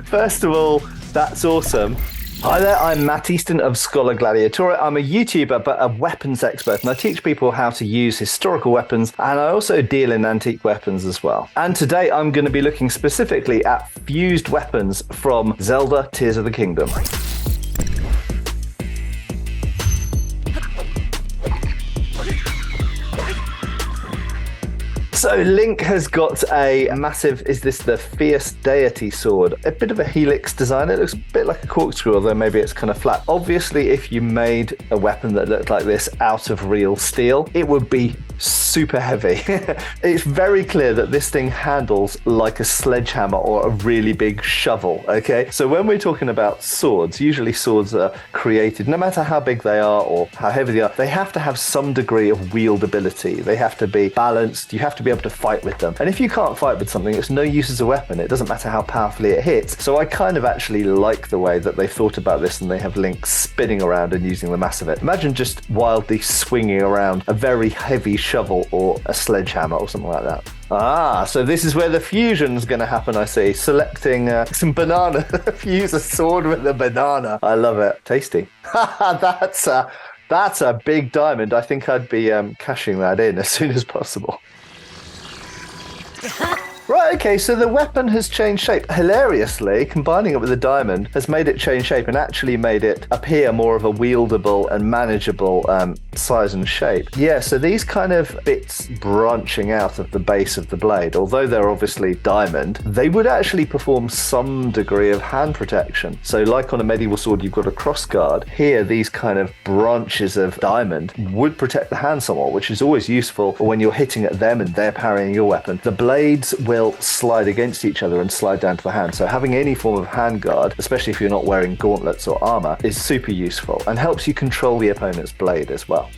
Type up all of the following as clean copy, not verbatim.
First of all, that's awesome. Hi there, I'm Matt Easton of Schola Gladiatoria. I'm a YouTuber, but a weapons expert, and I teach people how to use historical weapons, and I also deal in antique weapons as well. And today I'm going to be looking specifically at fused weapons from Zelda Tears of the Kingdom. So Link has got a massive, is this the Fierce Deity sword? A bit of a helix design. It looks a bit like a corkscrew, although maybe it's kind of flat. Obviously, if you made a weapon that looked like this out of real steel, it would be super heavy. It's very clear that this thing handles like a sledgehammer or a really big shovel, okay? So when we're talking about swords, usually swords are created, no matter how big they are or how heavy they are, they have to have some degree of wieldability. They have to be balanced. You have to be able to fight with them. And if you can't fight with something, it's no use as a weapon. It doesn't matter how powerfully it hits. So I kind of actually like the way that they thought about this, and they have Link spinning around and using the mass of it. Imagine just wildly swinging around a very heavy shovel or a sledgehammer or something like that. So this is where the fusion's going to happen, I see. Selecting some banana. Fuse a sword with a banana. I love it. Tasty. That's a big diamond. I think I'd be cashing that in as soon as possible. Right, okay, so the weapon has changed shape. Hilariously, combining it with the diamond has made it change shape and actually made it appear more of a wieldable and manageable size and shape. Yeah, so these kind of bits branching out of the base of the blade, although they're obviously diamond, they would actually perform some degree of hand protection. So like on a medieval sword, you've got a crossguard. Here, these kind of branches of diamond would protect the hand somewhat, which is always useful for when you're hitting at them and they're parrying your weapon. The blades will slide against each other and slide down to the hand. So having any form of handguard, especially if you're not wearing gauntlets or armor, is super useful and helps you control the opponent's blade as well.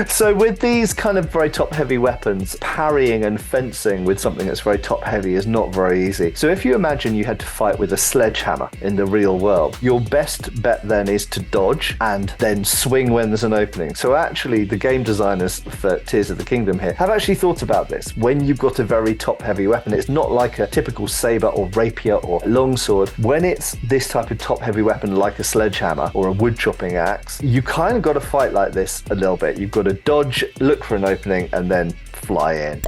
So with these kind of very top-heavy weapons, parrying and fencing with something that's very top-heavy is not very easy. So if you imagine you had to fight with a sledgehammer in the real world, your best bet then is to dodge and then swing when there's an opening. So actually, the game designers for Tears of the Kingdom here have actually thought about this. When you've got a very top-heavy weapon, it's not like a typical saber or rapier or longsword. When it's this type of top-heavy weapon like a sledgehammer or a wood-chopping axe, you kind of got to fight like this a little bit. You've got to dodge, look for an opening, and then fly in.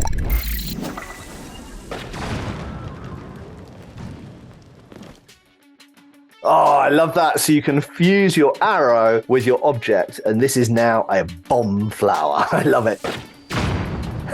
Oh, I love that. So you can fuse your arrow with your object, and this is now a bomb flower. I love it.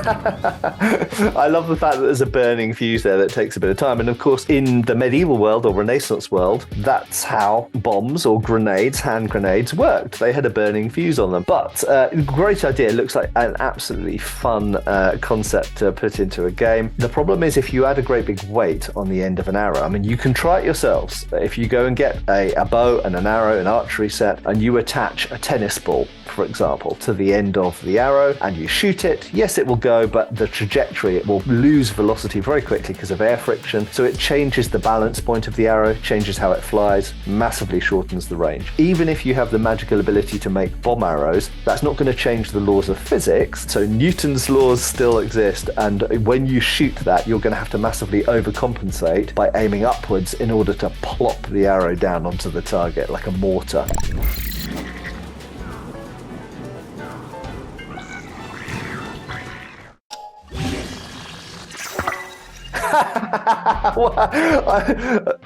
I love the fact that there's a burning fuse there that takes a bit of time. And of course, in the medieval world or Renaissance world, that's how bombs or grenades, hand grenades, worked. They had a burning fuse on them. But great idea. It looks like an absolutely fun concept to put into a game. The problem is if you add a great big weight on the end of an arrow, I mean, you can try it yourselves. If you go and get a bow and an arrow, an archery set, and you attach a tennis ball, for example, to the end of the arrow and you shoot it, yes, it will go, but the trajectory, it will lose velocity very quickly because of air friction. So it changes the balance point of the arrow, changes how it flies, massively shortens the range. Even if you have the magical ability to make bomb arrows, that's not going to change the laws of physics. So Newton's laws still exist. And when you shoot that, you're going to have to massively overcompensate by aiming upwards in order to plop the arrow down onto the target like a mortar.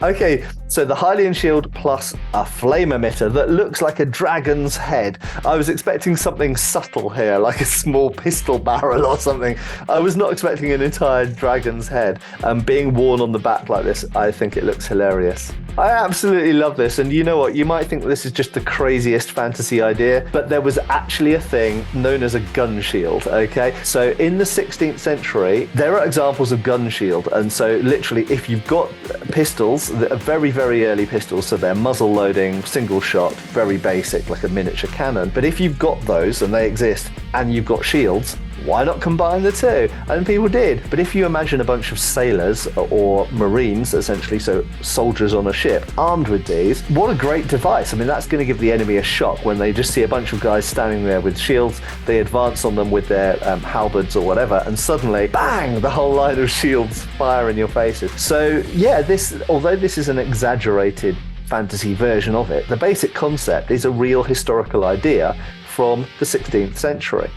Okay, so the Hylian shield plus a flame emitter that looks like a dragon's head. I was expecting something subtle here, like a small pistol barrel or something. I was not expecting an entire dragon's head. Being worn on the back like this, I think it looks hilarious. I absolutely love this, and you know what? You might think this is just the craziest fantasy idea, but there was actually a thing known as a gun shield, okay? So in the 16th century, there are examples of gun shield, and so literally if you've got pistols that are very, very early pistols, so they're muzzle loading, single shot, very basic, like a miniature cannon, but if you've got those, and they exist, and you've got shields, why not combine the two? And people did. But if you imagine a bunch of sailors or marines, essentially, so soldiers on a ship, armed with these, what a great device. I mean, that's going to give the enemy a shock when they just see a bunch of guys standing there with shields. They advance on them with their halberds or whatever, and suddenly, bang, the whole line of shields fire in your faces. So yeah, although this is an exaggerated fantasy version of it, the basic concept is a real historical idea from the 16th century.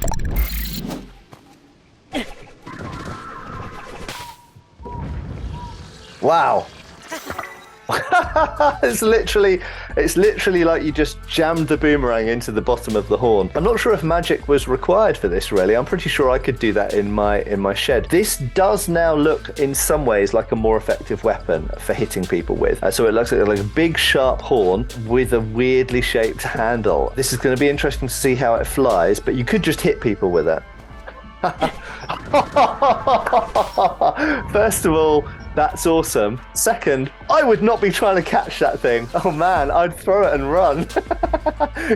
Wow. It's literally like you just jammed the boomerang into the bottom of the horn. I'm not sure if magic was required for this, really. I'm pretty sure I could do that in my shed. This does now look in some ways like a more effective weapon for hitting people with. So it looks like a big sharp horn with a weirdly shaped handle. This is going to be interesting to see how it flies, but you could just hit people with it. First of all, that's awesome. Second, I would not be trying to catch that thing. Oh man, I'd throw it and run.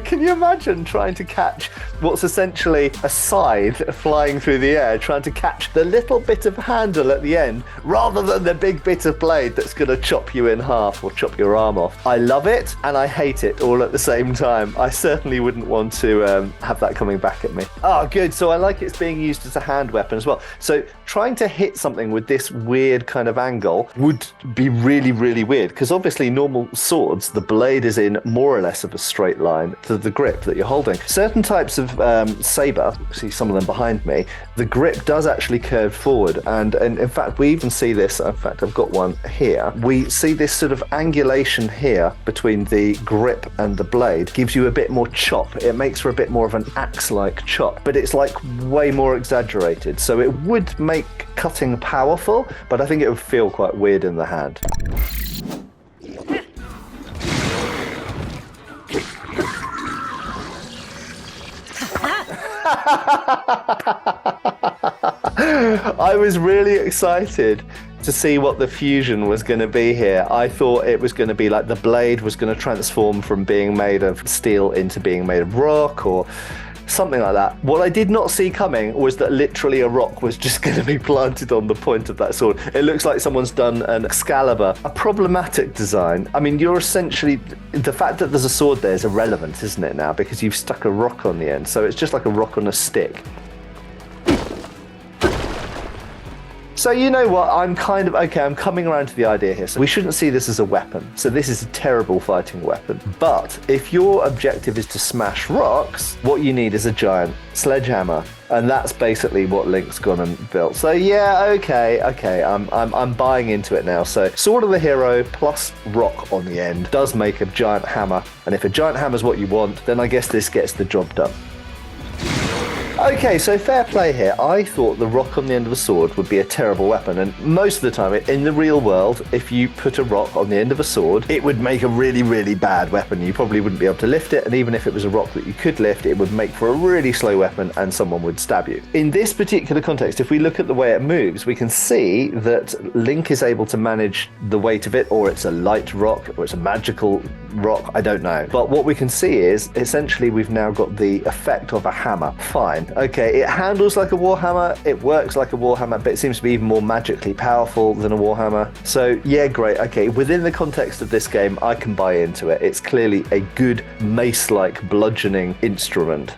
Can you imagine trying to catch what's essentially a scythe flying through the air, trying to catch the little bit of handle at the end rather than the big bit of blade that's going to chop you in half or chop your arm off? I love it and I hate it all at the same time. I certainly wouldn't want to have that coming back at me. Oh, good. So I like it's being used as a hand weapon as well. So trying to hit something with this weird kind of angle would be really, really weird, because obviously normal swords, the blade is in more or less of a straight line to the grip that you're holding. Certain types of saber, see some of them behind me, the grip does actually curve forward, and in fact we even see this. In fact, I've got one here. We see this sort of angulation here between the grip and the blade gives you a bit more chop. It makes for a bit more of an axe-like chop, but it's like way more exaggerated, so it would make cutting powerful, but I think it would feel quite weird in the hand. I was really excited to see what the fusion was going to be here. I thought it was going to be like the blade was going to transform from being made of steel into being made of rock or something like that. What I did not see coming was that literally a rock was just going to be planted on the point of that sword. It looks like someone's done an Excalibur, a problematic design. I mean, you're essentially, the fact that there's a sword there is irrelevant, isn't it now? Because you've stuck a rock on the end. So it's just like a rock on a stick. So you know what, I'm coming around to the idea here. So we shouldn't see this as a weapon. So this is a terrible fighting weapon. But if your objective is to smash rocks, what you need is a giant sledgehammer. And that's basically what Link's gone and built. So yeah, okay, I'm buying into it now. So Sword of the Hero plus rock on the end does make a giant hammer. And if a giant hammer's what you want, then I guess this gets the job done. Okay, so fair play here. I thought the rock on the end of a sword would be a terrible weapon, and most of the time in the real world, if you put a rock on the end of a sword, it would make a really, really bad weapon. You probably wouldn't be able to lift it, and even if it was a rock that you could lift, it would make for a really slow weapon and someone would stab you. In this particular context, if we look at the way it moves, we can see that Link is able to manage the weight of it, or it's a light rock, or it's a magical rock, I don't know. But what we can see is, essentially, we've now got the effect of a hammer. Fine. Okay, it handles like a warhammer, it works like a warhammer, but it seems to be even more magically powerful than a warhammer. So yeah, great. Okay, within the context of this game, I can buy into it. It's clearly a good mace-like bludgeoning instrument.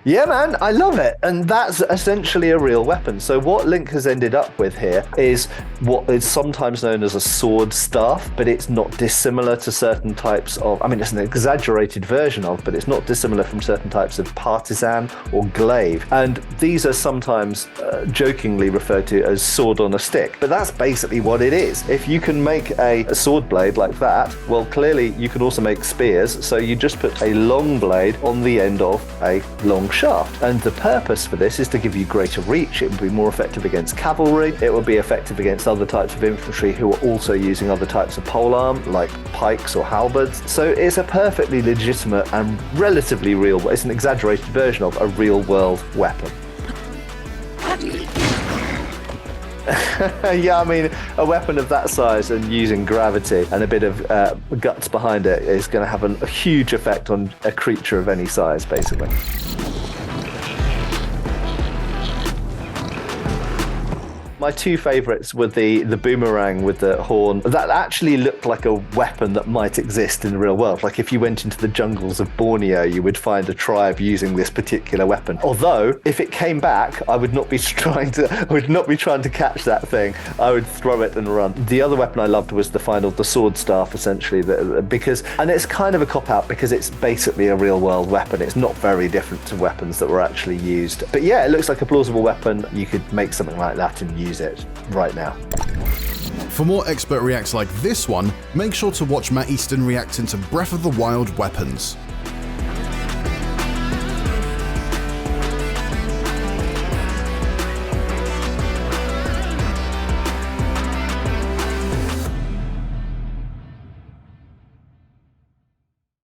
Yeah, man, I love it. And that's essentially a real weapon. So what Link has ended up with here is what is sometimes known as a sword staff, but it's not dissimilar to certain types of, I mean, it's an exaggerated version of, but it's not dissimilar from certain types of partisan or glaive. And these are sometimes jokingly referred to as sword on a stick, but that's basically what it is. If you can make a sword blade like that, well, clearly you can also make spears. So you just put a long blade on the end of a long shaft, and the purpose for this is to give you greater reach. It will be more effective against cavalry. It will be effective against other types of infantry who are also using other types of polearm like pikes or halberds. So it's a perfectly legitimate and relatively real, it's an exaggerated version of a real world weapon. Yeah, I mean, a weapon of that size and using gravity and a bit of guts behind it is going to have a huge effect on a creature of any size, basically. My two favourites were the boomerang with the horn. That actually looked like a weapon that might exist in the real world. Like if you went into the jungles of Borneo, you would find a tribe using this particular weapon. Although, if it came back, I would not be trying to catch that thing. I would throw it and run. The other weapon I loved was the sword staff, essentially, and it's kind of a cop-out because it's basically a real-world weapon. It's not very different to weapons that were actually used. But yeah, it looks like a plausible weapon. You could make something like that and use it right now. For more expert reacts like this one, make sure to watch Matt Easton reacting to Breath of the Wild weapons.